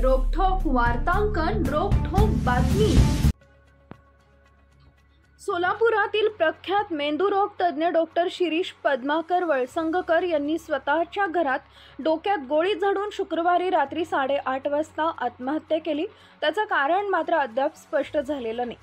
रोखोक वार्तांकन, रोखोक बातमी। सोलापुरातील प्रख्यात मेंदूरोग तज्ञ डॉक्टर शिरीष पद्माकर वळसंगकर यांनी स्वतःच्या घरात डोक्यात गोळी झाडून शुक्रवारी रात्री 8:30 वाजता आत्महत्या केली। त्याचं कारण मात्र अद्याप स्पष्ट झालेलं नाही।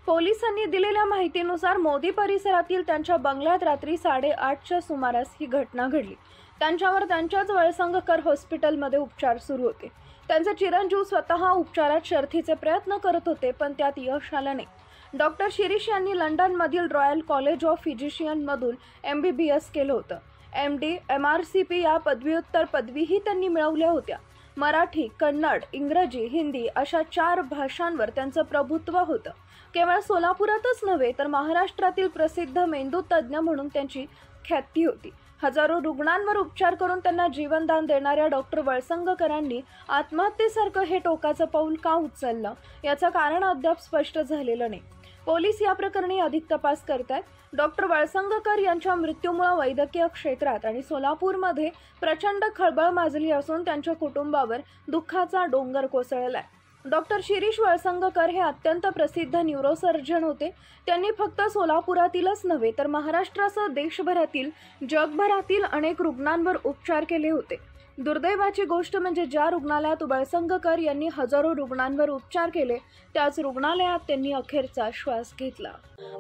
पोलिसांनी दिलेल्या माहितीनुसार मोदी परिसरातील त्यांच्या बंगल्यात रात्री 8:30च्या सुमारास ही घटना घडली। त्यांच्यावर त्यांच्याच वळसंगकर हॉस्पिटलमध्ये उपचार सुरू होते। त्यांचे चिरंजीव स्वतः उपचारात शर्थीचे प्रयत्न करत होते, पण त्यात यश आलं नाही। डॉक्टर शिरीष यांनी लंडनमधील रॉयल कॉलेज ऑफ फिजिशियनमधून MBBS केलं होतं। MD MRCP या पदव्युत्तर पदवीही त्यांनी मिळवल्या होत्या। मराठी, कन्नड, इंग्रजी, हिंदी अशा 4 भाषांवर त्यांचं प्रभुत्व होतं। केवळ सोलापुरातच नव्हे तर महाराष्ट्रातील प्रसिद्ध मेंदू तज्ञ म्हणून त्यांची ख्याती होती। हजारो रुग्णांवर उपचार करून त्यांना जीवनदान देणाऱ्या डॉक्टर वळसंगकरांनी आत्महत्येसारखं हे टोकाचं पाऊल का उचललं, याचं कारण अद्याप स्पष्ट झालेलं नाही। पोलीस या प्रकरणी अधिक तपास करतायत। डॉक्टर वळसंगकर यांच्या मृत्यूमुळे वैद्यकीय क्षेत्रात आणि सोलापूरमध्ये प्रचंड खळबळ माजली असून त्यांच्या कुटुंबावर दुःखाचा डोंगर कोसळलाय। डॉक्टर शिरीष वळसंगकर हे अत्यंत प्रसिद्ध न्यूरोसर्जन होते। त्यांनी फक्त सोलापुरातीलच नव्हे तर महाराष्ट्रासह देशभरातील, जगभरातील अनेक रुग्णांवर उपचार केले होते। दुर्दैवाची गोष्ट म्हणजे ज्या रुग्णालयात वळसंगकर यांनी हजारो रुग्णांवर उपचार केले, त्याच रुग्णालयात त्यांनी अखेरचा श्वास घेतला।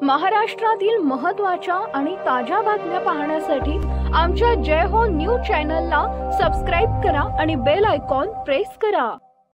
महाराष्ट्रातील महत्त्वाच्या आणि ताज्या बातम्या पाहण्यासाठी आमच्या जय हो न्यूज चॅनलला सबस्क्राइब करा आणि बेल आयकॉन प्रेस करा।